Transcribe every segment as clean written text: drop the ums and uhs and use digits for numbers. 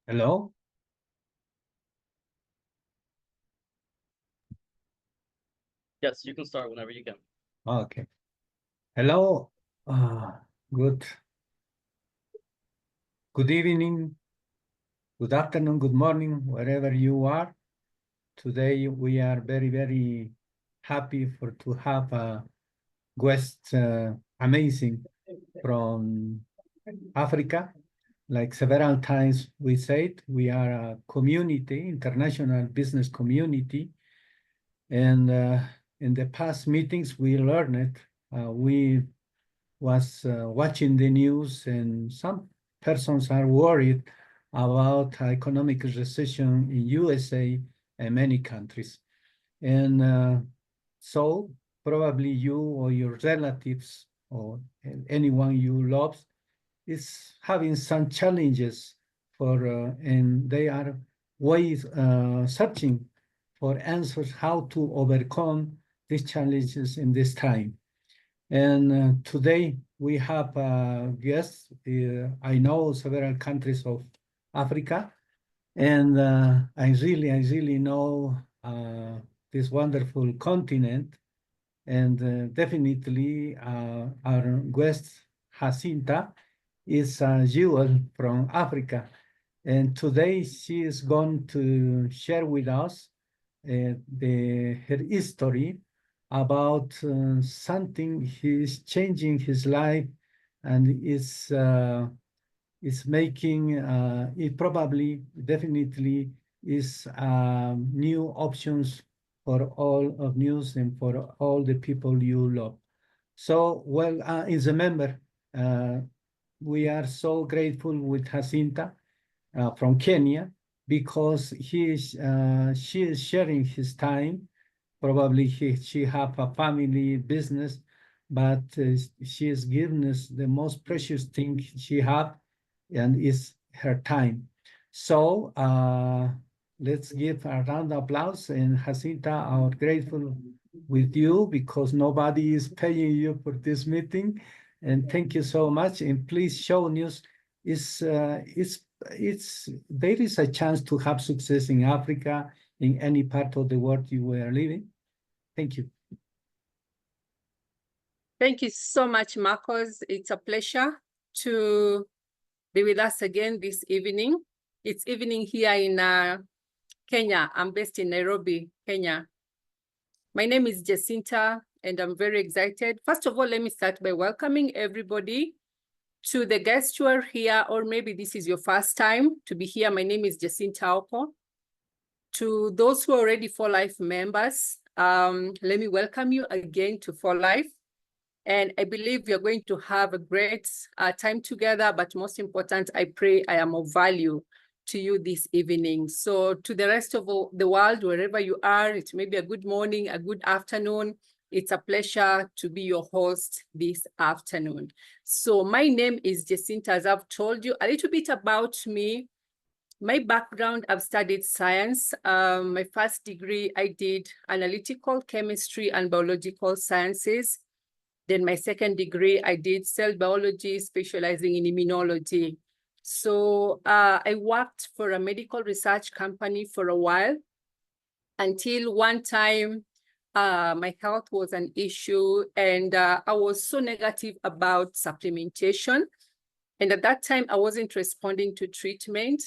Hello? Yes, you can start whenever you can. Okay. Hello. Good. Good evening, good afternoon, good morning, wherever you are. Today we are very, very happy to have a guest amazing from Africa. Like several times we said, we are a community, international business community. And in the past meetings, we learned, we was watching the news, and some persons are worried about economic recession in USA and many countries. And so probably you or your relatives or anyone you love is having some challenges and they are ways searching for answers how to overcome these challenges in this time. And today we have guests. I know several countries of Africa, and I really know this wonderful continent. And definitely our guest, Jacintha, is a jewel from Africa. And today she is going to share with us her history about something he's changing his life and is making it probably definitely is new options for all of news and for all the people you love. So, well, as a member, uh, we are so grateful with Jacinta from Kenya because she is sharing his time. Probably she have a family business, but she is giving us the most precious thing she have, and is her time. So let's give a round of applause. And Jacinta, I'm grateful with you because nobody is paying you for this meeting. And thank you so much. And please show news it's there is a chance to have success in Africa, in any part of the world you were living. Thank you. Thank you so much, Marcos. It's a pleasure to be with us again this evening. It's evening here in Kenya. I'm based in Nairobi, Kenya. My name is Jacintha, and I'm very excited. First of all, let me start by welcoming everybody. To the guests who are here, or maybe this is your first time to be here, my name is Jacintha Aoko. To those who are already For Life members, let me welcome you again to For Life. And I believe we are going to have a great time together, but most important, I pray I am of value to you this evening. So to the rest of the world, wherever you are, it may be a good morning, a good afternoon. It's a pleasure to be your host this afternoon. So my name is Jacintha. As I've told you a little bit about me. My background, I've studied science. My first degree, I did analytical chemistry and biological sciences. Then my second degree, I did cell biology, specializing in immunology. So I worked for a medical research company for a while until one time my health was an issue, and I was so negative about supplementation. And at that time, I wasn't responding to treatment.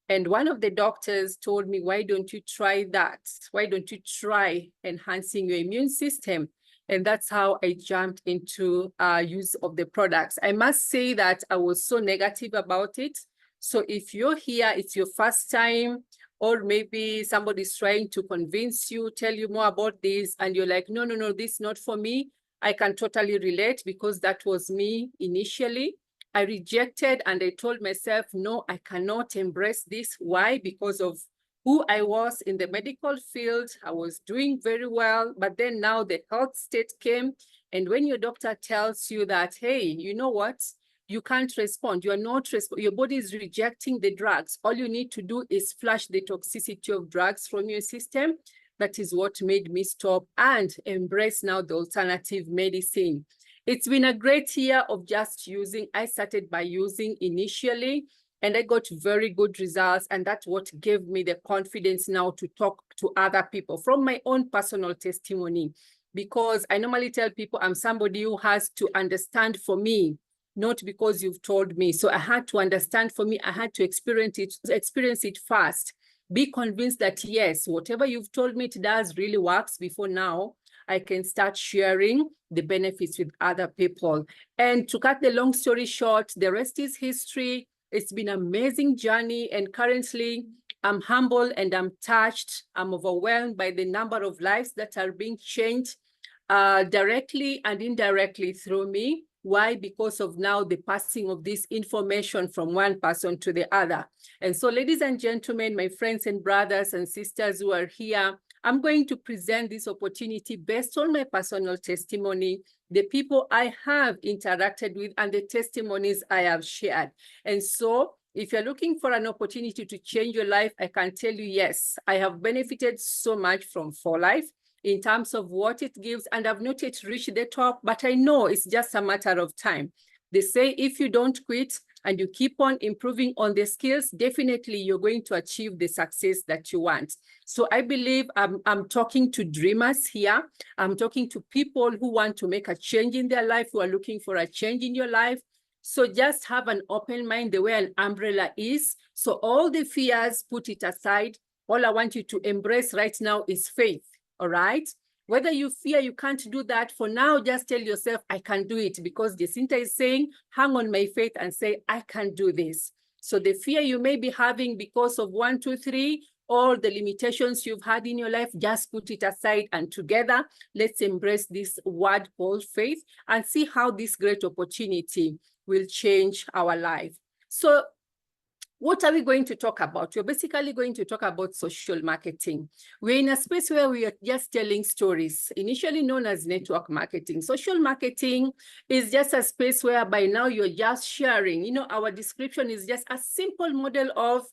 And one of the doctors told me, why don't you try that? Why don't you try enhancing your immune system? And that's how I jumped into use of the products. I must say that I was so negative about it. So if you're here, it's your first time, or maybe somebody's trying to convince you, tell you more about this, and you're like, no, this is not for me. I can totally relate because that was me initially. I rejected and I told myself, no, I cannot embrace this. Why? Because of who I was in the medical field. I was doing very well, but then now the health state came. And when your doctor tells you that, hey, you know what? You can't respond. You are not your body is rejecting the drugs. All you need to do is flush the toxicity of drugs from your system. That is what made me stop and embrace now the alternative medicine. It's been a great year of just using. I started by using initially, and I got very good results. And that's what gave me the confidence now to talk to other people from my own personal testimony. Because I normally tell people I'm somebody who has to understand for me, not because you've told me. So I had to understand for me, I had to experience it first. Be convinced that yes, whatever you've told me it does really works before now I can start sharing the benefits with other people. And to cut the long story short, the rest is history. It's been an amazing journey. And currently I'm humble and I'm touched. I'm overwhelmed by the number of lives that are being changed directly and indirectly through me. Why? Because of now the passing of this information from one person to the other. And so, ladies and gentlemen, my friends and brothers and sisters who are here, I'm going to present this opportunity based on my personal testimony, the people I have interacted with, and the testimonies I have shared. And so, if you're looking for an opportunity to change your life, I can tell you, yes, I have benefited so much from For Life in terms of what it gives, and I've not yet reached the top, but I know it's just a matter of time. They say if you don't quit and you keep on improving on the skills, definitely you're going to achieve the success that you want. So I believe I'm talking to dreamers here. I'm talking to people who want to make a change in their life, who are looking for a change in your life. So just have an open mind the way an umbrella is. So all the fears, put it aside. All I want you to embrace right now is faith. All right. Whether you fear you can't do that, for now, just tell yourself, I can do it, because Jacintha is saying, hang on my faith and say, I can do this. So the fear you may be having because of 1, 2, 3, or the limitations you've had in your life, just put it aside, and together, let's embrace this word called faith and see how this great opportunity will change our life. So what are we going to talk about? We're basically going to talk about social marketing. We're in a space where we are just telling stories, initially known as network marketing. Social marketing is just a space where by now you're just sharing. You know, our description is just a simple model of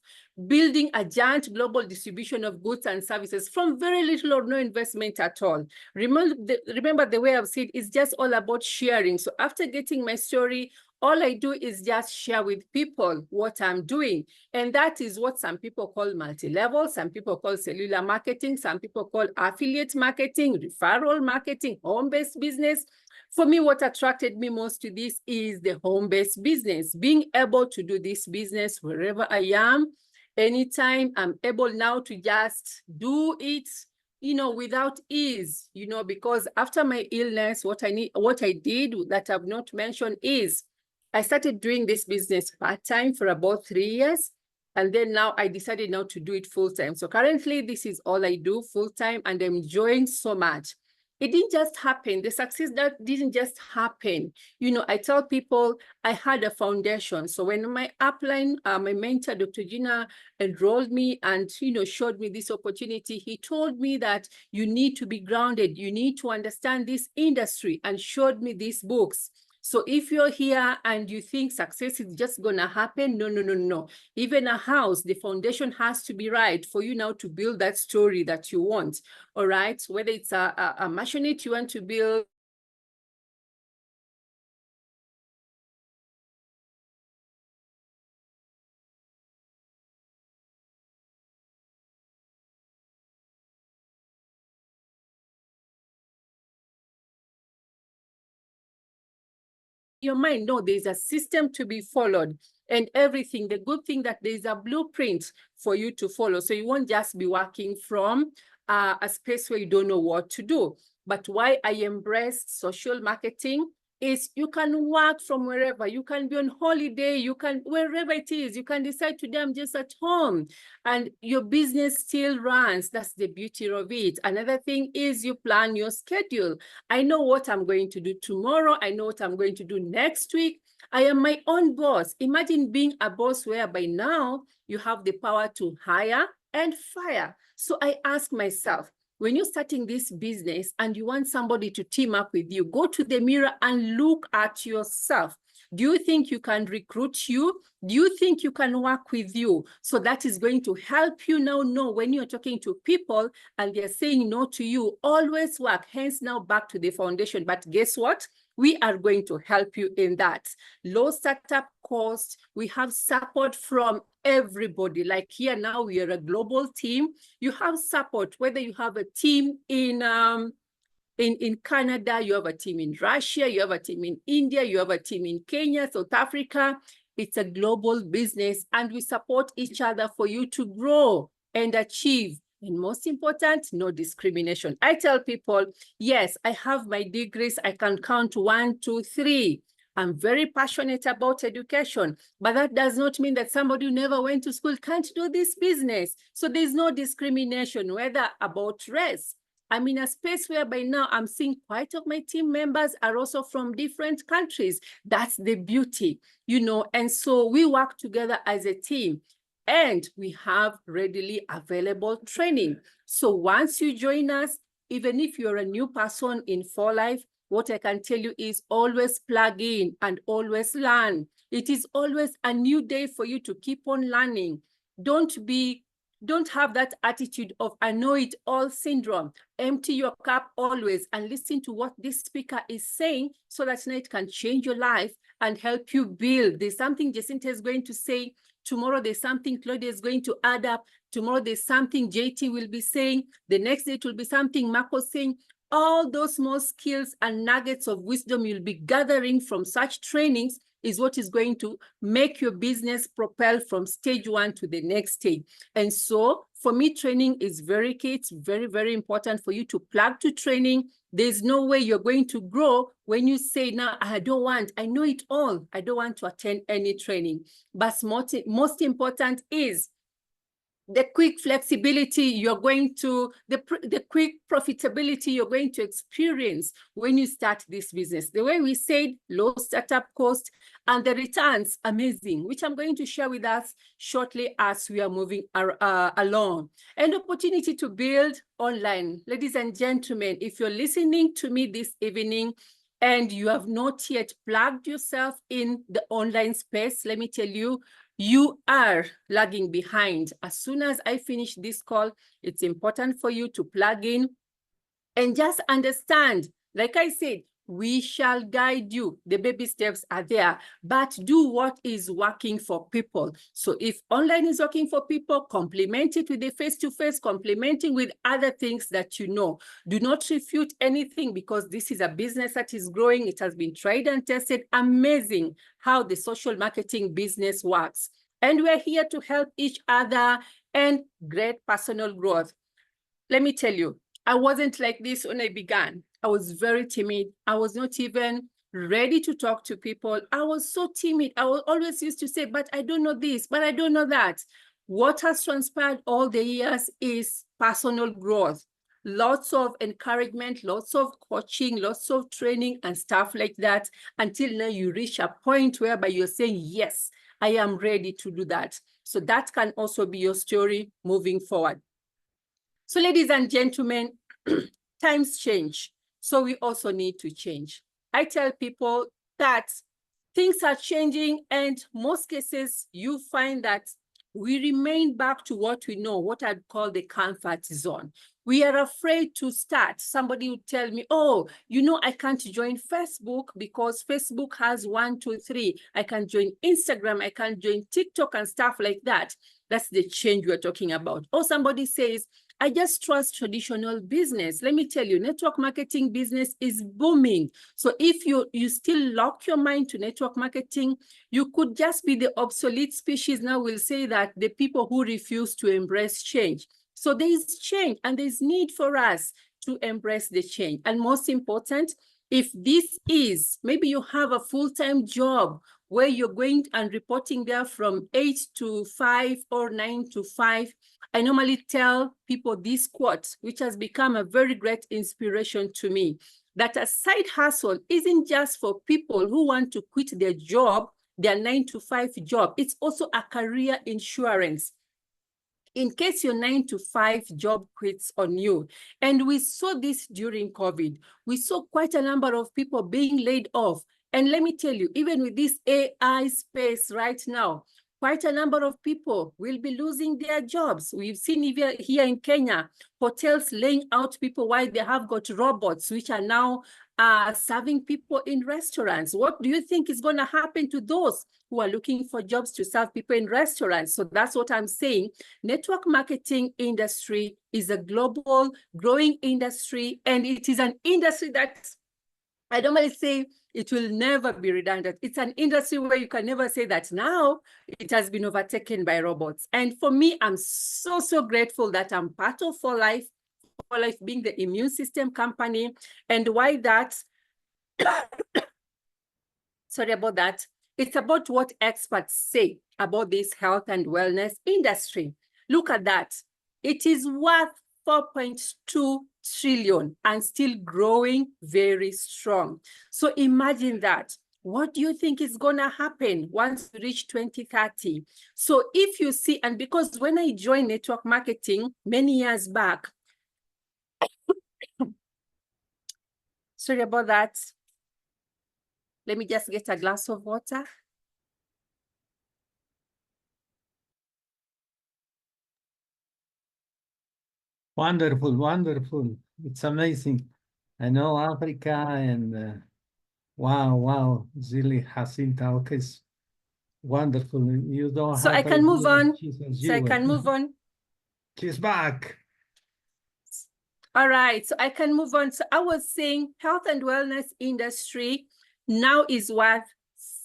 building a giant global distribution of goods and services from very little or no investment at all. Remember the way I've said, it's just all about sharing. So after getting my story, all I do is just share with people what I'm doing. And that is what some people call multi-level, some people call cellular marketing, some people call affiliate marketing, referral marketing, home-based business. For me, what attracted me most to this is the home-based business, being able to do this business wherever I am, anytime. I'm able now to just do it, you know, without ease, you know, because after my illness, what I did that I've not mentioned is I started doing this business part-time for about 3 years. And then now I decided now to do it full-time. So currently this is all I do full-time, and I'm enjoying so much. It didn't just happen. The success that didn't just happen. You know, I tell people I had a foundation. So when my upline, my mentor, Dr. Gina, enrolled me and, you know, showed me this opportunity, he told me that you need to be grounded. You need to understand this industry, and showed me these books. So if you're here and you think success is just going to happen, no. Even a house, the foundation has to be right for you now to build that story that you want. All right. Whether it's a maisonette you want to build, your mind, no, there's a system to be followed, and everything, the good thing that there's a blueprint for you to follow. So you won't just be working from a space where you don't know what to do. But why I embraced social marketing is you can work from wherever. You can be on holiday, you can, wherever it is, you can decide today I'm just at home and your business still runs. That's the beauty of it. Another thing is you plan your schedule. I know what I'm going to do tomorrow. I know what I'm going to do next week. I am my own boss. Imagine being a boss where by now you have the power to hire and fire. So I ask myself, when you're starting this business and you want somebody to team up with you, go to the mirror and look at yourself. Do you think you can recruit you? Do you think you can work with you? So that is going to help you now know when you're talking to people and they're saying no to you, always work. Hence now back to the foundation. But guess what? we are going to help you in that. Low startup cost, we have support from everybody. Like here now, we are a global team. You have support, whether you have a team in Canada, you have a team in Russia, you have a team in India, you have a team in Kenya, South Africa. It's a global business, and we support each other for you to grow and achieve. And most important, no discrimination. I tell people, yes, I have my degrees. I can count 1, 2, 3. I'm very passionate about education, but that does not mean that somebody who never went to school can't do this business. So there's no discrimination, whether about race. I'm in a space where by now I'm seeing quite of my team members are also from different countries. That's the beauty, you know, and so we work together as a team. And we have readily available training. So once you join us, even if you're a new person in 4Life, what I can tell you is always plug in and always learn. It is always a new day for you to keep on learning. Don't have that attitude of I know it all syndrome. Empty your cup always and listen to what this speaker is saying so that it can change your life and help you build. There's something Jacintha is going to say. Tomorrow there's something Claudia is going to add up. Tomorrow there's something JT will be saying. The next day it will be something Marco's saying. All those small skills and nuggets of wisdom you'll be gathering from such trainings is what is going to make your business propel from stage 1 to the next stage. And so for me, training is very key. It's very, very important for you to plug to training. There's no way you're going to grow when you say, now, I know it all. I don't want to attend any training. But most important is the quick flexibility you're going to, the quick profitability you're going to experience when you start this business. The way we said, low startup cost and the returns, amazing, which I'm going to share with us shortly as we are moving along. And opportunity to build online. Ladies and gentlemen, if you're listening to me this evening and you have not yet plugged yourself in the online space, let me tell you, you are lagging behind. As soon as I finish this call, it's important for you to plug in and just understand, like I said, we shall guide you. The baby steps are there, but do what is working for people. So if online is working for people, complement it with the face-to-face, complementing with other things that you know. Do not refute anything because this is a business that is growing. It has been tried and tested. Amazing how the social marketing business works. And we're here to help each other and great personal growth. Let me tell you, I wasn't like this when I began. I was very timid. I was not even ready to talk to people. I was so timid. I was always used to say, but I don't know this, but I don't know that. What has transpired all the years is personal growth. Lots of encouragement, lots of coaching, lots of training and stuff like that until now you reach a point whereby you're saying, yes, I am ready to do that. So that can also be your story moving forward. So ladies and gentlemen, times change. So we also need to change. I tell people that things are changing and most cases you find that we remain back to what we know, what I'd call the comfort zone. We are afraid to start. Somebody would tell me, oh, you know, I can't join Facebook because Facebook has 1, 2, 3. I can join Instagram, I can join TikTok and stuff like that. That's the change we're talking about. Or somebody says, I just trust traditional business. Let me tell you, network marketing business is booming. So if you still lock your mind to network marketing, you could just be the obsolete species. Now we'll say that the people who refuse to embrace change. So there is change and there's need for us to embrace the change. And most important, if this is, maybe you have a full-time job where you're going and reporting there from 8 to 5 or 9 to 5, I normally tell people this quote, which has become a very great inspiration to me, that a side hustle isn't just for people who want to quit their job, their 9 to 5 job. It's also a career insurance in case your 9 to 5 job quits on you. And we saw this during COVID. We saw quite a number of people being laid off. And let me tell you, even with this AI space right now, quite a number of people will be losing their jobs. We've seen even here in Kenya, hotels laying out people while they have got robots, which are now serving people in restaurants. What do you think is going to happen to those who are looking for jobs to serve people in restaurants? So that's what I'm saying. Network marketing industry is a global growing industry, and it is an industry that I normally say it will never be redundant. It's an industry where you can never say that now it has been overtaken by robots. And for me, I'm so, so grateful that I'm part of For Life being the immune system company. And why that? Sorry about that. It's about what experts say about this health and wellness industry. Look at that. It is worth 4.2 trillion and still growing very strong. So imagine that. What do you think is going to happen once we reach 2030? So if you see, and because when I joined network marketing many years back, sorry about that. Let me just get a glass of water. Wonderful, wonderful. It's amazing. I know Africa and wow, really Jacintha Aoko is wonderful. You don't So have I can move on. So I can move on. She's back. All right, so I can move on. So I was saying health and wellness industry now is worth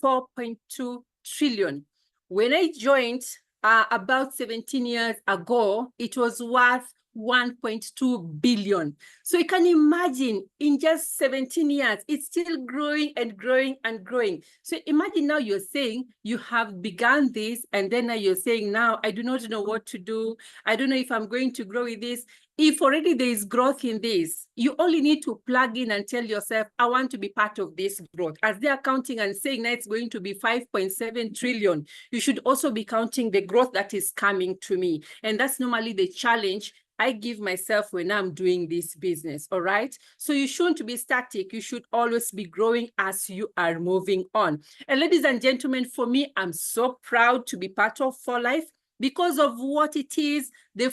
4.2 trillion. When I joined about 17 years ago, it was worth 1.2 billion. So you can imagine in just 17 years, it's still growing and growing and growing. So imagine now you're saying you have begun this, and then now you're saying now, I do not know what to do. I don't know if I'm going to grow with this. If already there is growth in this, you only need to plug in and tell yourself, I want to be part of this growth. As they are counting and saying that it's going to be 5.7 trillion, you should also be counting the growth that is coming to me. And that's normally the challenge I give myself when I'm doing this business, all right? So you shouldn't be static. You should always be growing as you are moving on. And ladies and gentlemen, for me, I'm so proud to be part of For Life because of what it is, the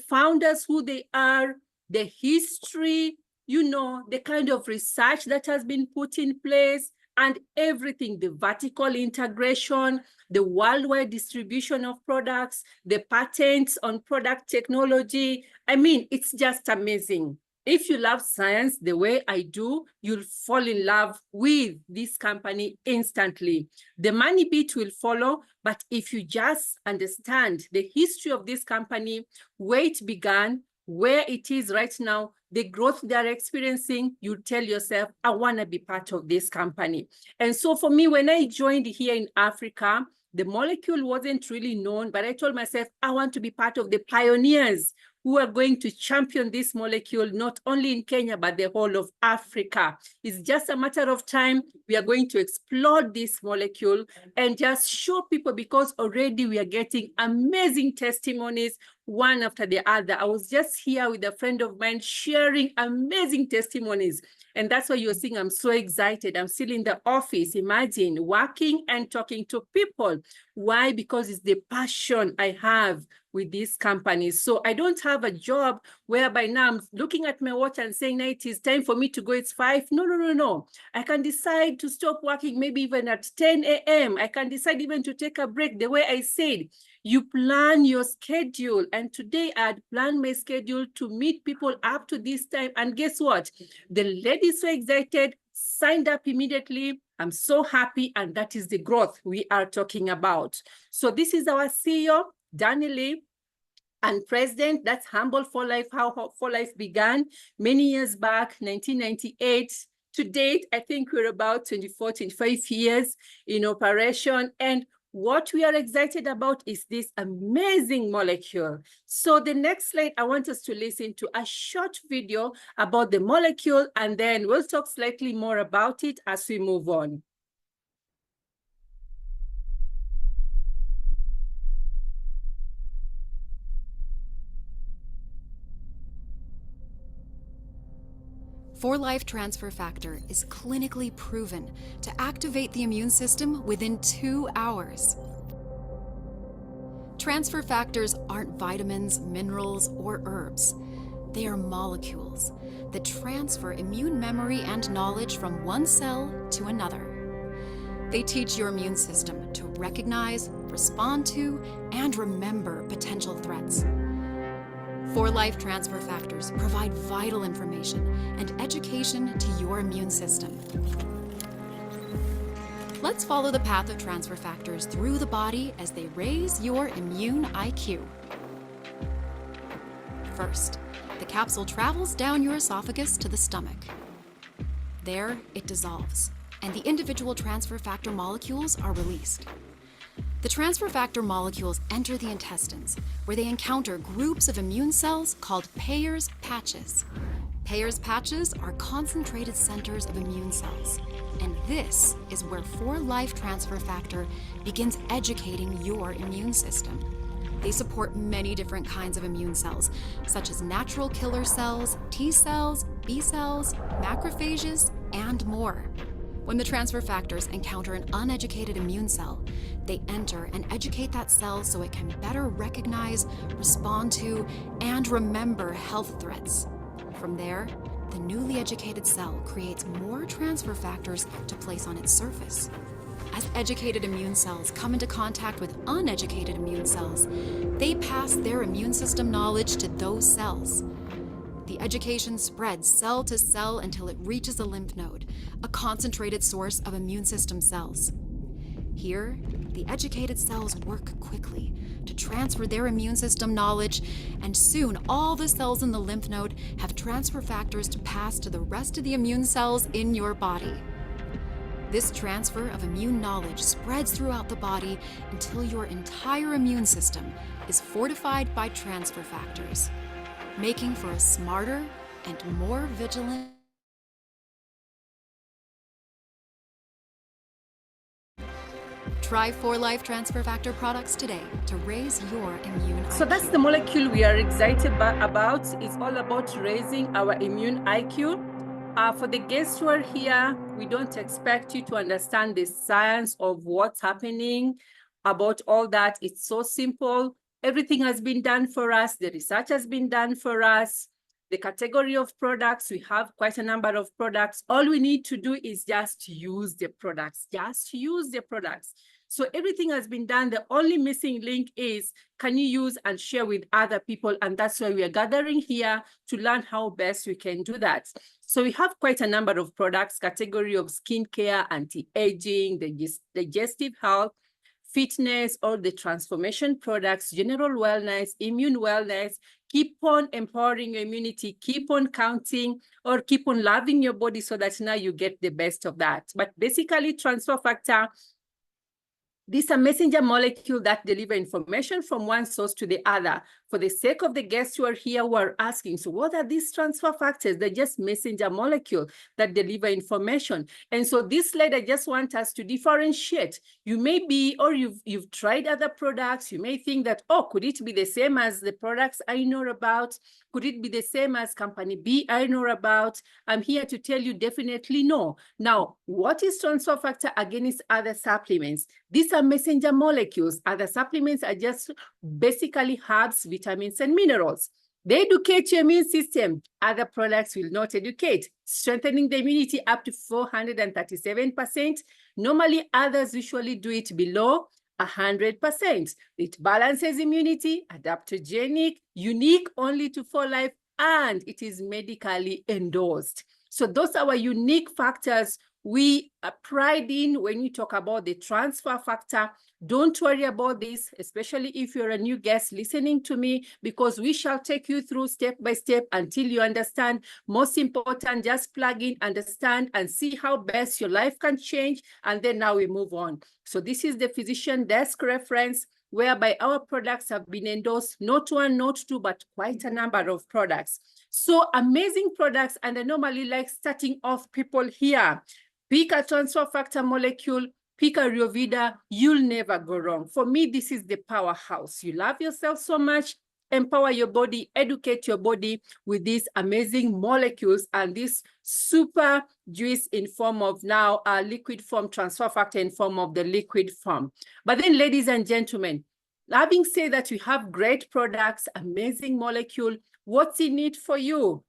founders, who they are, the history, you know, the kind of research that has been put in place, and everything, the vertical integration, the worldwide distribution of products, the patents on product technology. I mean, it's just amazing. If you love science the way I do, you'll fall in love with this company instantly. The money bit will follow, but if you just understand the history of this company, where it began, where it is right now, the growth they're experiencing, you tell yourself, I want to be part of this company. And so for me, when I joined here in Africa, the molecule wasn't really known, but I told myself, I want to be part of the pioneers who are going to champion this molecule, not only in Kenya, but the whole of Africa. It's just a matter of time. We are going to explode this molecule and just show people, because already we are getting amazing testimonies, one after the other. I was just here with a friend of mine sharing amazing testimonies. And that's why you're seeing I'm so excited. I'm still in the office, imagine, working and talking to people. Why? Because it's the passion I have with these companies. So I don't have a job whereby now I'm looking at my watch and saying, no, it is time for me to go, it's 5. No. I can decide to stop working maybe even at 10 a.m. I can decide even to take a break. The way I said, you plan your schedule. And today I had planned my schedule to meet people up to this time. And guess what? The lady is so excited, signed up immediately. I'm so happy. And that is the growth we are talking about. So this is our CEO, Danny Lee, and president. That's Humble For Life, how For Life began many years back, 1998. To date, I think we're about 24, 25 years in operation. And what we are excited about is this amazing molecule. So the next slide, I want us to listen to a short video about the molecule, and then we'll talk slightly more about it as we move on. For Life Transfer Factor is clinically proven to activate the immune system within 2 hours. Transfer factors aren't vitamins, minerals, or herbs. They are molecules that transfer immune memory and knowledge from one cell to another. They teach your immune system to recognize, respond to, and remember potential threats. 4 Life transfer factors provide vital information and education to your immune system. Let's follow the path of transfer factors through the body as they raise your immune IQ. First, the capsule travels down your esophagus to the stomach. There, it dissolves, and the individual transfer factor molecules are released. The transfer factor molecules enter the intestines, where they encounter groups of immune cells called Peyer's patches. Peyer's patches are concentrated centers of immune cells, and this is where 4 Life transfer factor begins educating your immune system. They support many different kinds of immune cells, such as natural killer cells, T cells, B cells, macrophages, and more. When the transfer factors encounter an uneducated immune cell, they enter and educate that cell so it can better recognize, respond to, and remember health threats. From there, the newly educated cell creates more transfer factors to place on its surface. As educated immune cells come into contact with uneducated immune cells, they pass their immune system knowledge to those cells. The education spreads cell to cell until it reaches a lymph node, a concentrated source of immune system cells. Here, the educated cells work quickly to transfer their immune system knowledge, and soon all the cells in the lymph node have transfer factors to pass to the rest of the immune cells in your body. This transfer of immune knowledge spreads throughout the body until your entire immune system is fortified by transfer factors, making for a smarter and more vigilant. Try 4 Life transfer factor products today to raise your immune IQ. So that's the molecule we are excited about. It's all about raising our immune IQ. For the guests who are here, we don't expect you to understand the science of what's happening about all that. It's so simple. Everything has been done for us. The research has been done for us. The category of products, we have quite a number of products. All we need to do is just use the products, just use the products. So everything has been done. The only missing link is, can you use and share with other people? And that's why we are gathering here to learn how best we can do that. So we have quite a number of products, category of skincare, anti-aging, digestive health, fitness, all the transformation products, general wellness, immune wellness. Keep on empowering your immunity, keep on counting, or keep on loving your body so that now you get the best of that. But basically, transfer factor, these are messenger molecules that deliver information from one source to the other. For the sake of the guests who are here who are asking, so what are these transfer factors? They're just messenger molecules that deliver information. And so this slide, I just want us to differentiate. You may be, or you've tried other products. You may think that, oh, could it be the same as the products I know about? Could it be the same as company B I know about? I'm here to tell you definitely no. Now, what is transfer factor against other supplements? These are messenger molecules. Other supplements are just basically herbs, vitamins, and minerals. They educate your immune system. Other products will not educate, strengthening the immunity up to 437%. Normally, others usually do it below 100%. It balances immunity, adaptogenic, unique only to 4 Life, and it is medically endorsed. So those are our unique factors we pride in when we talk about the transfer factor. Don't worry about this, especially if you're a new guest listening to me, because we shall take you through step by step until you understand. Most important, just plug in, understand, and see how best your life can change. And then now we move on. So this is the physician desk reference, whereby our products have been endorsed, not one, not two, but quite a number of products. So amazing products, and I normally like starting off people here. Pick a transfer factor molecule, pick a Riovida, you'll never go wrong. For me, this is the powerhouse. You love yourself so much, empower your body, educate your body with these amazing molecules and this super juice in form of now a liquid form, transfer factor in form of the liquid form. But then, ladies and gentlemen, having said that we have great products, amazing molecule, What's in it for you?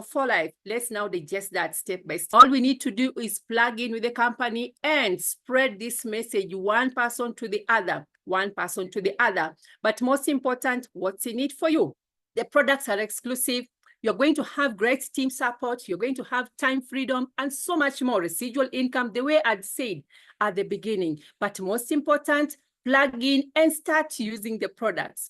For life. Let's now digest that step by step. All we need to do is plug in with the company and spread this message one person to the other, one person to the other. But most important, what's in it for you? The products are exclusive. You're going to have great team support. You're going to have time freedom and so much more residual income, the way I'd said at the beginning. But most important, plug in and start using the products.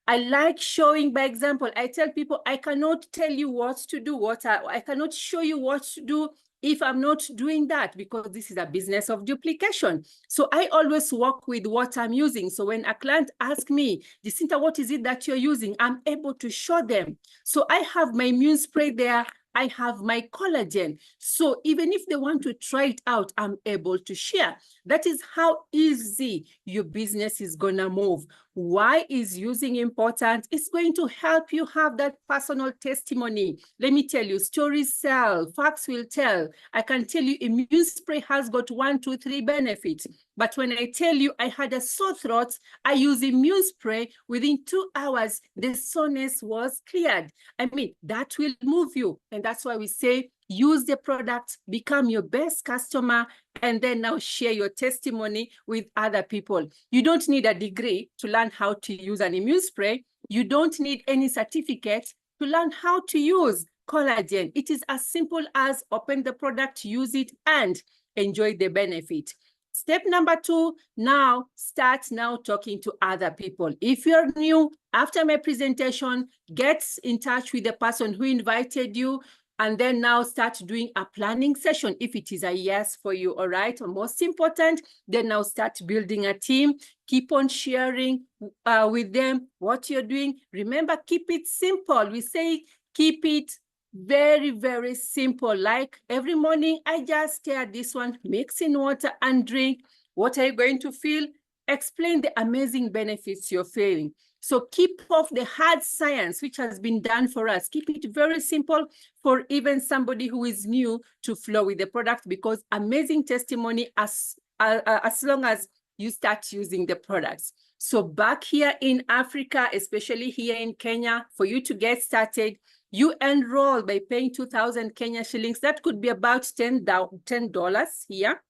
I like showing by example. I tell people, I cannot tell you what to do, I cannot show you what to do if I'm not doing that, because this is a business of duplication. So I always work with what I'm using. So when a client asks me, Jacintha, what is it that you're using? I'm able to show them. So I have my immune spray there. I have my collagen. So even if they want to try it out, I'm able to share. That is how easy your business is going to move. Why is using important? It's going to help you have that personal testimony. Let me tell you, stories sell, facts will tell. I can tell you immune spray has got 1, 2, 3 benefits. But when I tell you I had a sore throat, I use immune spray, within 2 hours, the soreness was cleared. I mean, that will move you. And that's why we say, use the product, become your best customer, and then now share your testimony with other people. You don't need a degree to learn how to use an immune spray. You don't need any certificate to learn how to use collagen. It is as simple as open the product, use it, and enjoy the benefit. Step number 2, now start talking to other people. If you're new, after my presentation, get in touch with the person who invited you, and then now start doing a planning session if it is a yes for you, all right? And most important, then now start building a team. Keep on sharing with them what you're doing. Remember, keep it simple. We say keep it very, very simple. Like every morning, I just stare at this one, mix in water and drink. What are you going to feel? Explain the amazing benefits you're feeling. So keep off the hard science, which has been done for us. Keep it very simple for even somebody who is new to flow with the product, because amazing testimony as long as you start using the products. So back here in Africa, especially here in Kenya, for you to get started, you enroll by paying 2,000 Kenya shillings. That could be about $10 here.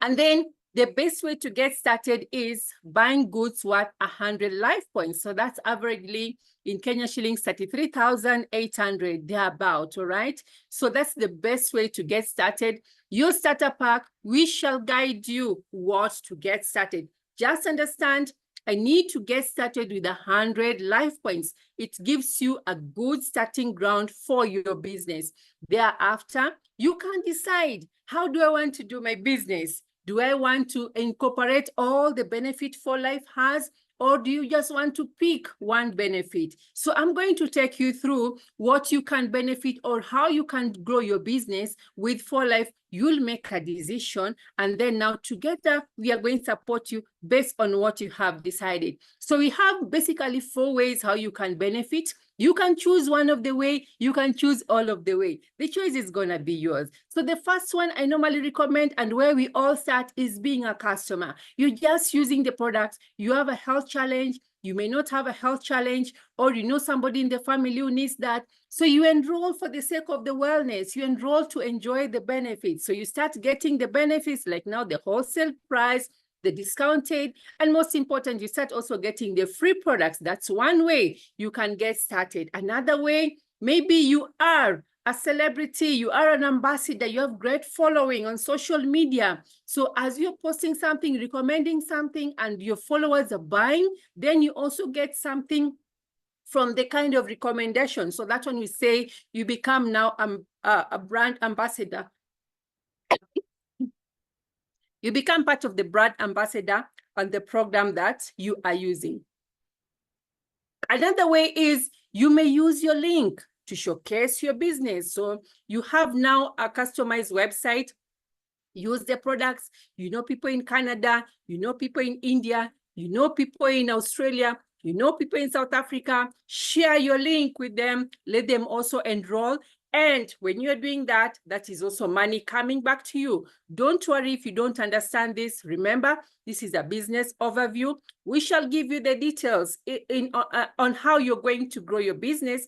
And then the best way to get started is buying goods worth 100 life points. So that's averagely in Kenya shillings, 33,800 thereabout, all right? So that's the best way to get started. Your starter pack, we shall guide you what to get started. Just understand, I need to get started with 100 life points. It gives you a good starting ground for your business. Thereafter, you can decide, how do I want to do my business? Do I want to incorporate all the benefit for life has, or do you just want to pick one benefit? So I'm going to take you through what you can benefit or how you can grow your business with For Life. You'll make a decision, and then now together we are going to support you based on what you have decided. So we have basically 4 ways how you can benefit. You can choose one of the way, you can choose all of the way. The choice is gonna be yours. So the first one I normally recommend, and where we all start, is being a customer. You're just using the product. You have a health challenge, you may not have a health challenge, or you know somebody in the family who needs that. So you enroll for the sake of the wellness. You enroll to enjoy the benefits. So you start getting the benefits, like now the wholesale price, the discounted, and most important, you start also getting the free products. That's one way you can get started. Another way, maybe you are a celebrity, you are an ambassador, you have great following on social media. So as you're posting something, recommending something, and your followers are buying, then you also get something from the kind of recommendation. So that's when we say you become now a brand ambassador. You become part of the brand ambassador on the program that you are using. Another way is you may use your link to showcase your business. So you have now a customized website. Use the products. You know people in Canada, you know people in India, you know people in Australia, you know people in South Africa. Share your link with them. Let them also enroll. And when you're doing that, that is also money coming back to you. Don't worry if you don't understand this. Remember, this is a business overview. We shall give you the details on how you're going to grow your business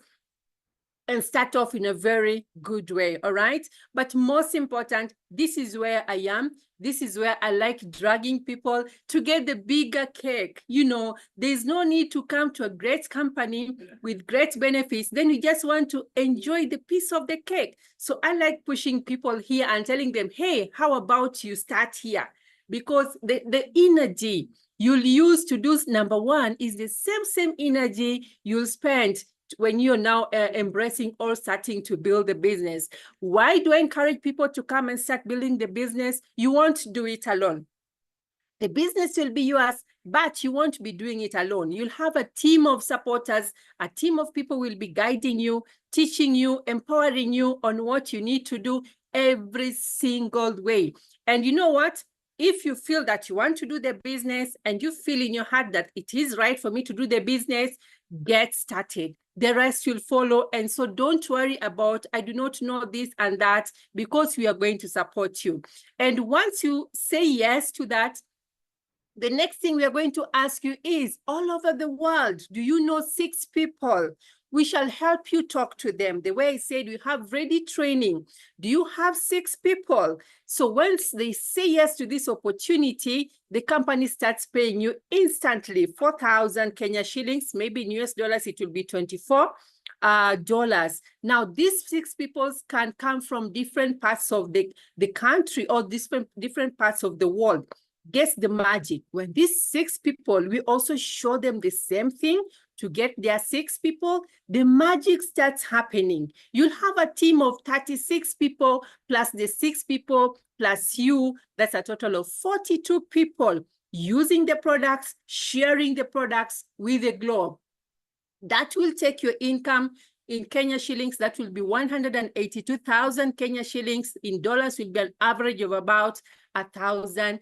and start off in a very good way, all right? But most important, this is where I am. This is where I like dragging people to get the bigger cake. You know, there's no need to come to a great company with great benefits. Then you just want to enjoy the piece of the cake. So I like pushing people here and telling them, hey, how about you start here? Because the energy you'll use to do number one is the same energy you'll spend when you're now embracing or starting to build a business. Why do I encourage people to come and start building the business? You won't do it alone. The business will be yours, but you won't be doing it alone. You'll have a team of supporters, a team of people will be guiding you, teaching you, empowering you on what you need to do every single way. And you know what? If you feel that you want to do the business and you feel in your heart that it is right for me to do the business, get started. The rest will follow. And so don't worry about, I do not know this and that, because we are going to support you. And once you say yes to that, the next thing we are going to ask you is, all over the world, do you know 6 people? We shall help you talk to them. The way I said, we have ready training. Do you have 6 people? So once they say yes to this opportunity, the company starts paying you instantly 4,000 Kenya shillings, maybe in US dollars, it will be $24. Now, these 6 people can come from different parts of the country or different parts of the world. Guess the magic. When these 6 people, we also show them the same thing to get their 6 people, the magic starts happening. You'll have a team of 36 people plus the 6 people plus you. That's a total of 42 people using the products, sharing the products with the globe. That will take your income in Kenya shillings. That will be 182,000 Kenya shillings. In dollars will be an average of about $1,000.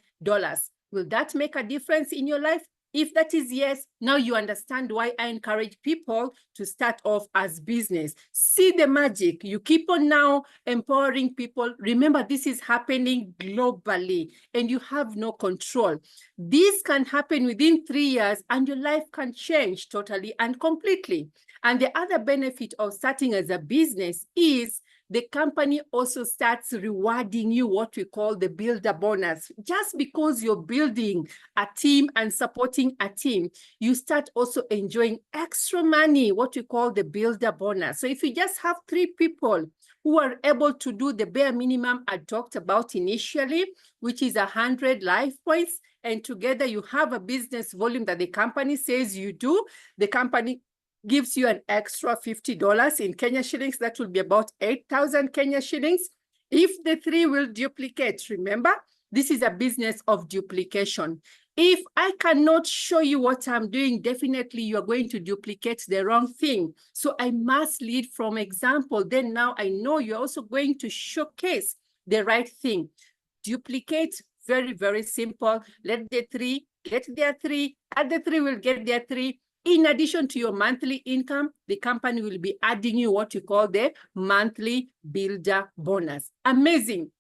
Will that make a difference in your life? If that is yes, now you understand why I encourage people to start off as business. See the magic. You keep on now empowering people. Remember, this is happening globally and you have no control. This can happen within 3 years and your life can change totally and completely. And the other benefit of starting as a business is the company also starts rewarding you what we call the builder bonus. Just because you're building a team and supporting a team, you start also enjoying extra money, what we call the builder bonus. So if you just have 3 people who are able to do the bare minimum I talked about initially, which is 100 life points, and together you have a business volume that the company says you do, the company gives you an extra $50 in Kenya shillings. That will be about 8,000 Kenya shillings. If the 3 will duplicate, remember, this is a business of duplication. If I cannot show you what I'm doing, definitely you're going to duplicate the wrong thing. So I must lead from example. Then now I know you're also going to showcase the right thing. Duplicate, very, very simple. Let the 3 get their 3, and the 3 will get their 3. In addition to your monthly income, the company will be adding you what you call the monthly builder bonus. Amazing.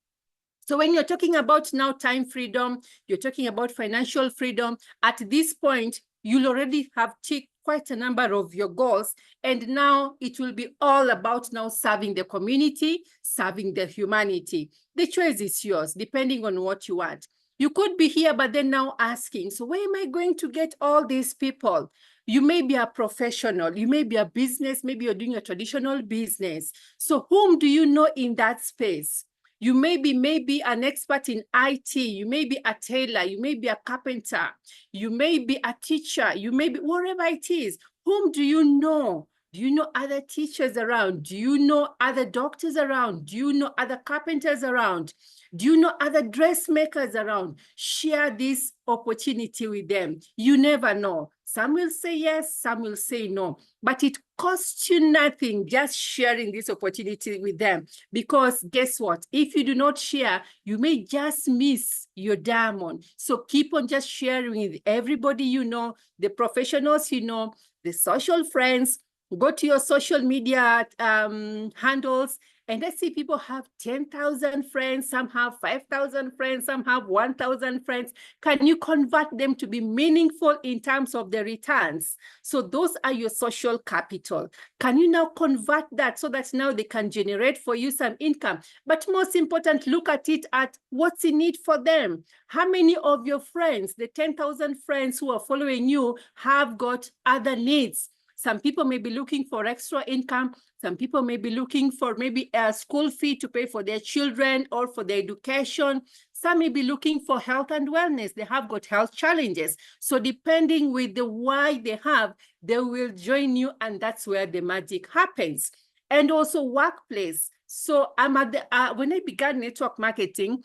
So when you're talking about now time freedom, you're talking about financial freedom, at this point, you'll already have ticked quite a number of your goals. And now it will be all about now serving the community, serving the humanity. The choice is yours, depending on what you want. You could be here, but then now asking, so where am I going to get all these people? You may be a professional, you may be a business, maybe you're doing a traditional business. So whom do you know in that space? You may be an expert in IT, you may be a tailor, you may be a carpenter, you may be a teacher, you may be whatever it is. Whom do you know? Do you know other teachers around? Do you know other doctors around? Do you know other carpenters around? Do you know other dressmakers around? Share this opportunity with them. You never know. Some will say yes, some will say no, but it costs you nothing just sharing this opportunity with them. Because guess what? If you do not share, you may just miss your diamond. So keep on just sharing with everybody you know, the professionals you know, the social friends. Go to your social media handles And I see people have 10,000 friends, some have 5,000 friends, some have 1,000 friends. Can you convert them to be meaningful in terms of the returns? So those are your social capital. Can you now convert that so that now they can generate for you some income? But most important, look at it at what's in it for them. How many of your friends, the 10,000 friends who are following you, have got other needs? Some people may be looking for extra income. Some people may be looking for maybe a school fee to pay for their children or for their education. Some may be looking for health and wellness. They have got health challenges. So depending with the why they have, they will join you, and that's where the magic happens. And also workplace. So I'm at the, when I began network marketing,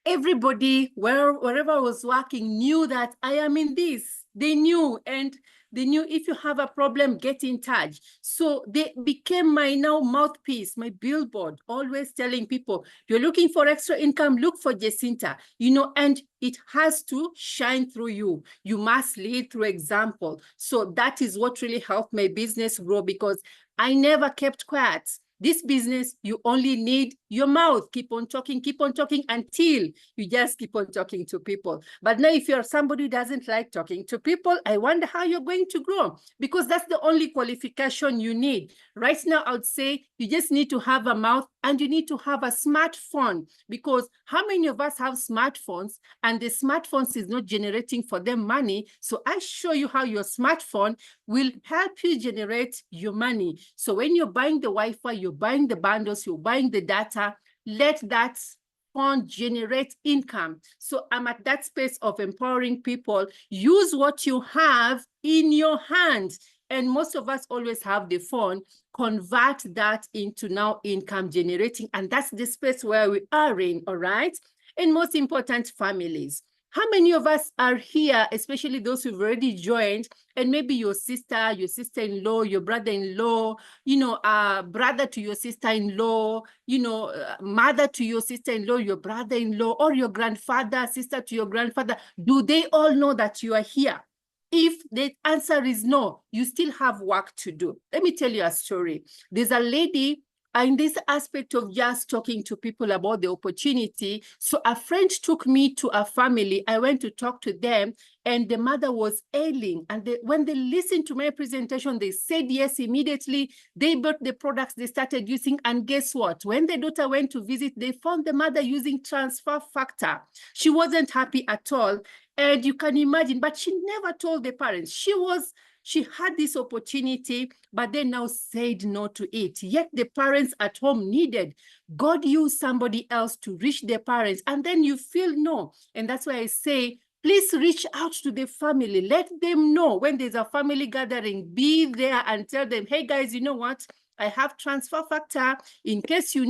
everybody, wherever I was working, knew that I am in this. They knew, and they knew if you have a problem, get in touch. So they became my now mouthpiece, my billboard, always telling people, you're looking for extra income, look for Jacintha, you know, and it has to shine through you. You must lead through example. So that is what really helped my business grow, because I never kept quiet. This business, you only need your mouth. Keep on talking until you just keep on talking to people. But now if you're somebody who doesn't like talking to people, I wonder how you're going to grow, because that's the only qualification you need. Right now, I would say you just need to have a mouth and you need to have a smartphone, because how many of us have smartphones and the smartphones is not generating for them money? So I show you how your smartphone will help you generate your money. So when you're buying the Wi-Fi, you're buying the bundles, you're buying the data, let that phone generate income. So I'm at that space of empowering people. Use what you have in your hand. And most of us always have the phone. Convert that into now income generating. And that's the space where we are in, all right? And most important, families. How many of us are here, especially those who've already joined, and maybe your sister-in-law, your brother-in-law, you know, brother to your sister-in-law, you know, mother to your sister-in-law, your brother-in-law, or your grandfather, sister to your grandfather? Do they all know that you are here? If the answer is no, you still have work to do. Let me tell you a story. There's a lady in this aspect of just talking to people about the opportunity. So a friend took me to a family. I went to talk to them, and the mother was ailing. And when they listened to my presentation, they said yes immediately. They bought the products they started using. And guess what? When the daughter went to visit, they found the mother using transfer factor. She wasn't happy at all. And you can imagine, but she never told the parents. She had this opportunity, but they now said no to it. Yet the parents at home needed. God used somebody else to reach their parents, and then you feel no. And that's why I say, please reach out to the family. Let them know when there's a family gathering, be there and tell them, hey guys, you know what? I have transfer factor. In case you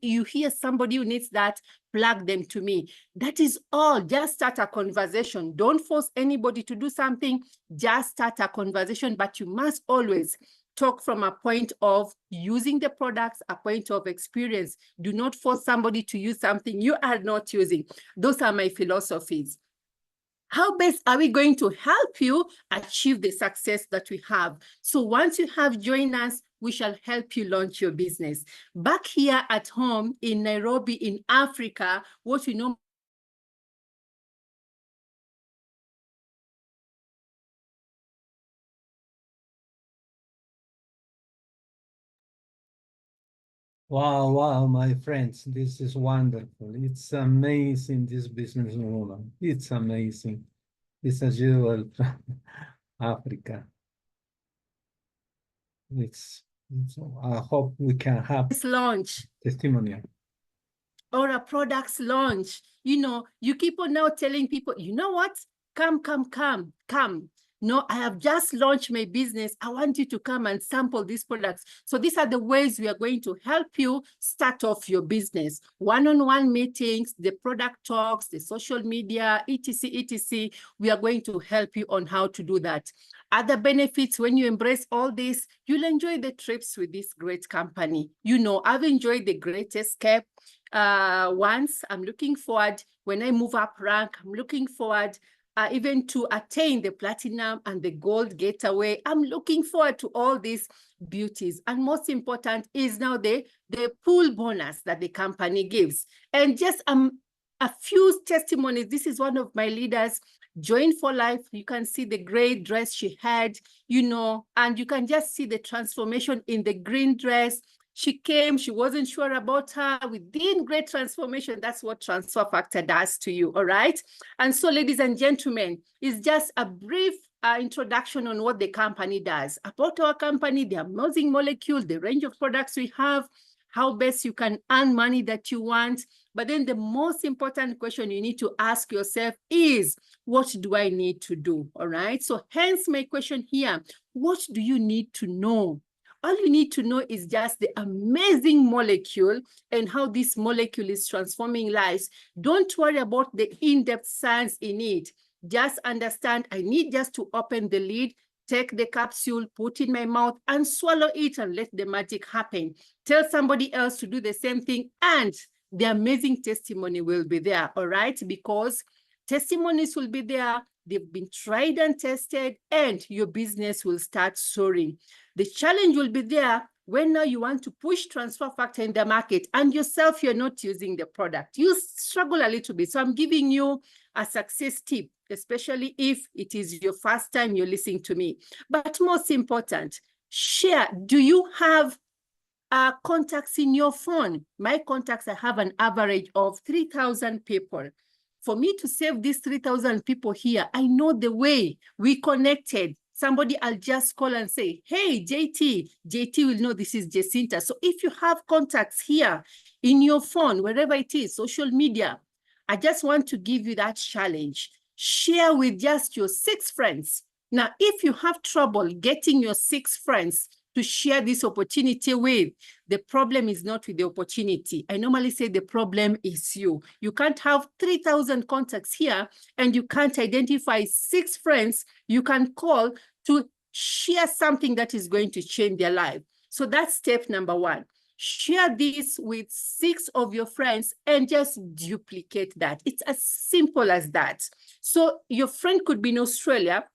you hear somebody who needs that, plug them to me. That is all. Just start a conversation. Don't force anybody to do something. Just start a conversation, but you must always talk from a point of using the products, a point of experience. Do not force somebody to use something you are not using. Those are my philosophies. How best are we going to help you achieve the success that we have? So once you have joined us, we shall help you launch your business. Back here at home in Nairobi, in Africa, what we know. Wow, my friends, this is wonderful. It's amazing, this business woman. It's amazing. It's a jewel from Africa. I hope we can have This launch testimonial. or a products launch. You know, you keep on now telling people, you know what? Come. No, I have just launched my business. I want you to come and sample these products. So these are the ways we are going to help you start off your business. One-on-one meetings, the product talks, the social media, etc. We are going to help you on how to do that. Other benefits, when you embrace all this, you'll enjoy the trips with this great company. You know, I've enjoyed the Great Escape once. I'm looking forward, when I move up rank, I'm looking forward even to attain the platinum and the gold gateway. I'm looking forward to all these beauties. And most important is now the pool bonus that the company gives. And just a few testimonies. This is one of my leaders, Join for Life. You can see the gray dress she had, and you can just see the transformation in the green dress. She came, she wasn't sure about her. Within great transformation, that's what transfer factor does to you, all right? And so, ladies and gentlemen, it's just a brief introduction on what the company does. About our company, the amazing molecule, the range of products we have, how best you can earn money that you want. But then the most important question you need to ask yourself is, what do I need to do, all right? So hence my question here, what do you need to know? All you need to know is just the amazing molecule and how this molecule is transforming lives. Don't worry about the in-depth science in it. Just understand, I need just to open the lid, take the capsule, put in my mouth, and swallow it and let the magic happen. Tell somebody else to do the same thing, and the amazing testimony will be there, all right? Because testimonies will be there. They've been tried and tested, and your business will start soaring. The challenge will be there when now you want to push transfer factor in the market and yourself, you're not using the product. You struggle a little bit. So I'm giving you a success tip, especially if it is your first time you're listening to me. But most important, share. Do you have contacts in your phone? My contacts, I have an average of 3,000 people. For me to save these 3,000 people here, I know the way we connected. Somebody I'll just call and say, hey, JT will know this is Jacintha. So if you have contacts here in your phone, wherever it is, social media, I just want to give you that challenge. Share with just your 6 friends. Now, if you have trouble getting your 6 friends to share this opportunity with, the problem is not with the opportunity. I normally say the problem is you. You can't have 3,000 contacts here and you can't identify 6 friends you can call to share something that is going to change their life. So that's step number 1. Share this with 6 of your friends and just duplicate that. It's as simple as that. So your friend could be in Australia,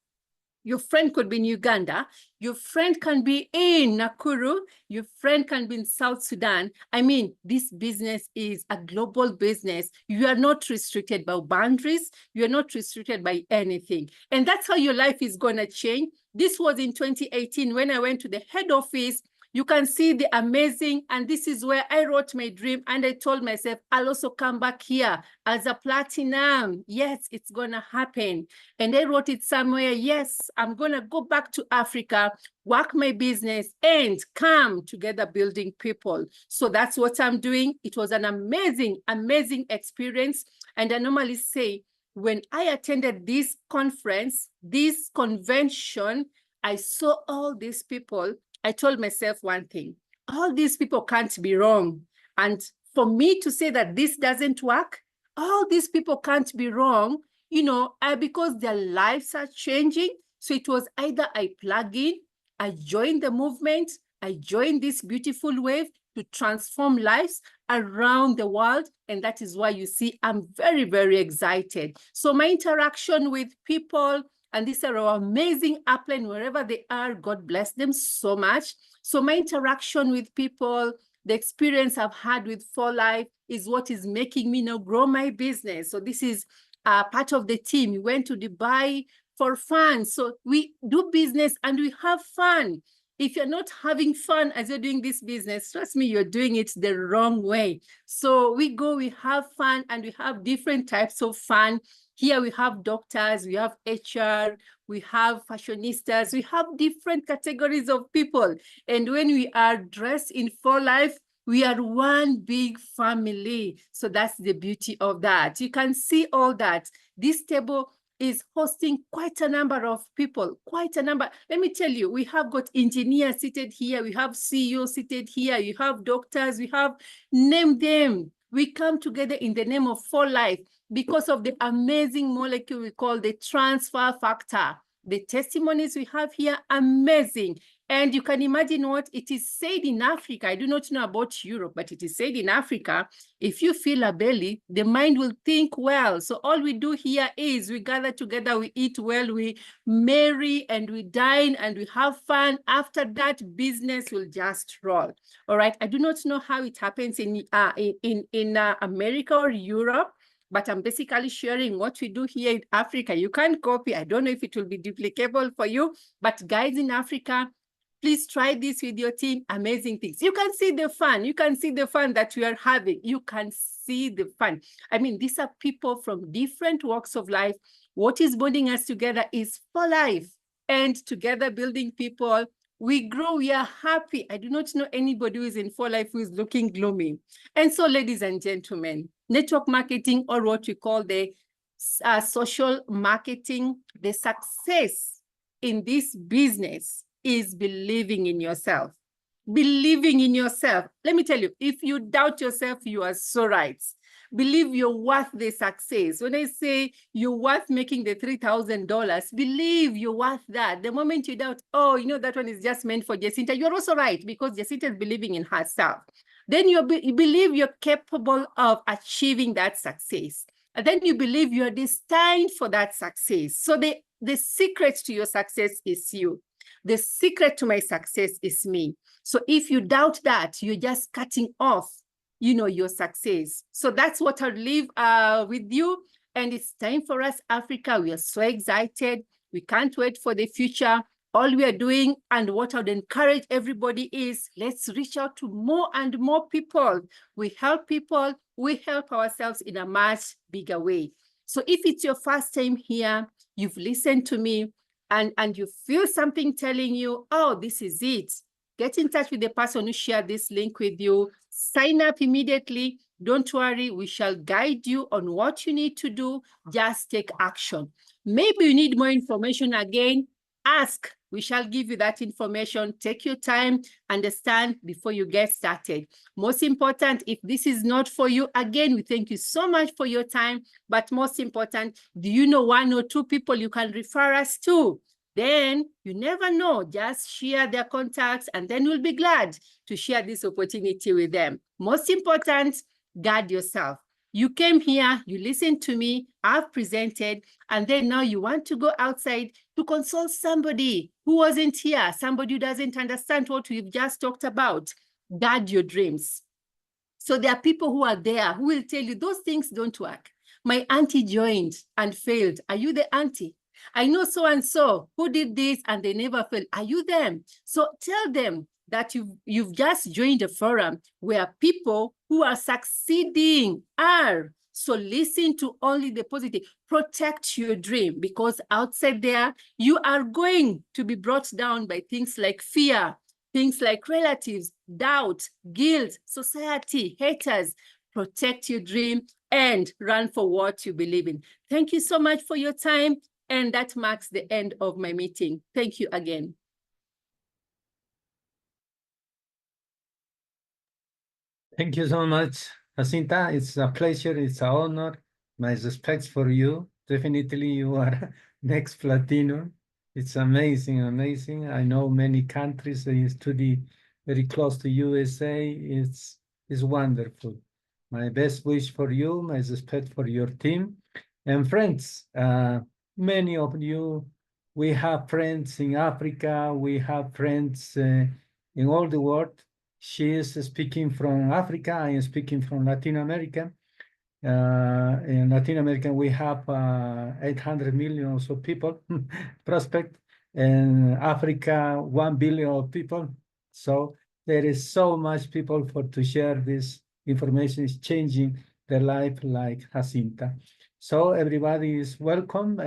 your friend could be in Uganda, your friend can be in Nakuru, your friend can be in South Sudan. I mean, this business is a global business. You are not restricted by boundaries. You are not restricted by anything. And that's how your life is going to change. This was in 2018 when I went to the head office. You can see the amazing, and this is where I wrote my dream, and I told myself, I'll also come back here as a platinum. Yes, it's gonna happen. And I wrote it somewhere, yes, I'm gonna go back to Africa, work my business, and come together building people. So that's what I'm doing. It was an amazing, amazing experience. And I normally say, when I attended this conference, this convention, I saw all these people. I told myself one thing, all these people can't be wrong. And for me to say that this doesn't work, all these people can't be wrong, because their lives are changing. So it was either I plug in, I join the movement, I join this beautiful wave to transform lives around the world. And that is why you see I'm very, very excited. So my interaction with people, and these are our amazing upline, wherever they are, God bless them so much. So my interaction with people, the experience I've had with For Life is what is making me now grow my business. So this is part of the team. We went to Dubai for fun. So we do business and we have fun. If you're not having fun as you're doing this business, trust me, you're doing it the wrong way. So we go, we have fun, and we have different types of fun. Here we have doctors, we have HR, we have fashionistas, we have different categories of people. And when we are dressed in For Life, we are one big family. So that's the beauty of that. You can see all that. This table is hosting quite a number of people, quite a number. Let me tell you, we have got engineers seated here, we have CEOs seated here, you have doctors, we have, name them. We come together in the name of For Life because of the amazing molecule we call the transfer factor. The testimonies we have here, amazing. And you can imagine what it is said in Africa. I do not know about Europe, but it is said in Africa, if you feel a belly, the mind will think well. So all we do here is we gather together, we eat well, we marry and we dine and we have fun. After that, business will just roll. All right. I do not know how it happens in America or Europe, but I'm basically sharing what we do here in Africa. You can't copy. I don't know if it will be duplicable for you, but guys in Africa, please try this with your team. Amazing things. You can see the fun. You can see the fun that we are having. You can see the fun. I mean, these are people from different walks of life. What is bonding us together is for life. And together building people, we grow, we are happy. I do not know anybody who is in for life who is looking gloomy. And so, ladies and gentlemen, network marketing, or what we call the social marketing, the success in this business is believing in yourself. Believing in yourself. Let me tell you, if you doubt yourself, you are so right. Believe you're worth the success. When I say you're worth making the $3,000, believe you're worth that. The moment you doubt, oh, you know, that one is just meant for Jacintha, you're also right, because Jacintha is believing in herself. Then you believe you're capable of achieving that success. And then you believe you're destined for that success. So the secret to your success is you. The secret to my success is me. So if you doubt that, you're just cutting off, you know, your success. So that's what I'll leave with you. And it's time for us, Africa. We are so excited. We can't wait for the future. All we are doing, and what I would encourage everybody is, let's reach out to more and more people. We help people, we help ourselves in a much bigger way. So if it's your first time here, you've listened to me, and you feel something telling you, oh, this is it, get in touch with the person who shared this link with you. Sign up immediately. Don't worry, we shall guide you on what you need to do. Just take action. Maybe you need more information again, ask. We shall give you that information. Take your time, understand before you get started. Most important, if this is not for you, again, we thank you so much for your time. But most important, do you know 1 or 2 people you can refer us to? Then you never know, just share their contacts, and then we'll be glad to share this opportunity with them. Most important, guard yourself. You came here, you listened to me, I've presented, and then now you want to go outside to consult somebody who wasn't here, somebody who doesn't understand what we've just talked about. Guard your dreams. So there are people who are there who will tell you those things don't work. My auntie joined and failed. Are you the auntie? I know so-and-so who did this and they never failed. Are you them? So tell them that you've just joined a forum where people who are succeeding are. So listen to only the positive. Protect your dream, because outside there, you are going to be brought down by things like fear, things like relatives, doubt, guilt, society, haters. Protect your dream and run for what you believe in. Thank you so much for your time. And that marks the end of my meeting. Thank you again. Thank you so much, Jacintha. It's a pleasure. It's an honor. My respects for you. Definitely you are next Platinum. It's amazing, amazing. I know many countries. I study very close to USA. It's wonderful. My best wish for you, my respect for your team. And friends, many of you, we have friends in Africa. We have friends in all the world. She is speaking from Africa. I am speaking from Latin America. In Latin America, we have 800 million or so people prospect. In Africa, 1 billion of people. So there is so much people to share this information. Is changing their life like Jacintha. So everybody is welcome,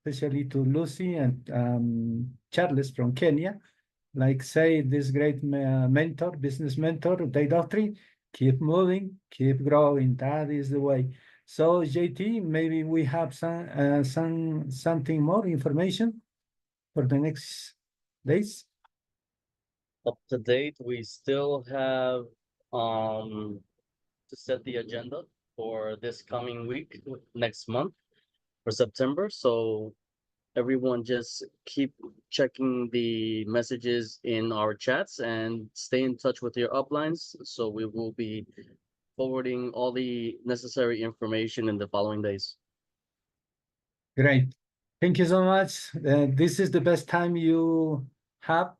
especially to Lucy and Charles from Kenya. Like say this great mentor, business mentor, Day Doctrine, keep moving, keep growing. That is the way. So JT, maybe we have something more information for the next days. Up to date, we still have to set the agenda for this coming week, next month, for September. So everyone just keep checking the messages in our chats and stay in touch with your uplines. So we will be forwarding all the necessary information in the following days. Great. Thank you so much. This is the best time you have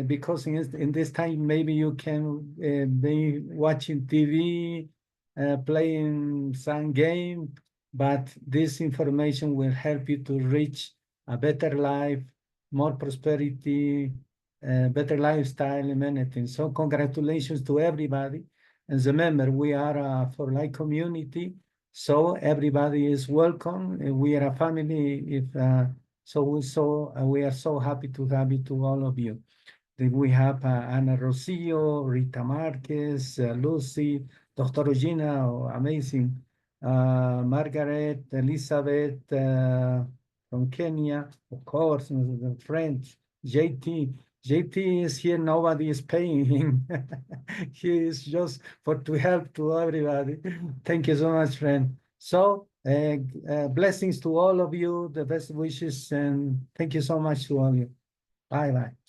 because in this time maybe you can be watching TV, playing some game, but this information will help you to reach a better life, more prosperity, better lifestyle and many things. So congratulations to everybody. And remember, we are a for life community. So everybody is welcome. We are a family. If we are so happy to have you to all of you. Then we have Ana Rocio, Rita Marquez, Lucy, Dr. Regina, amazing, Margaret, Elizabeth from Kenya, of course, the French, JT. JT is here, nobody is paying him. He is just to help to everybody. Thank you so much, friend. So blessings to all of you, the best wishes, and thank you so much to all of you. Bye-bye.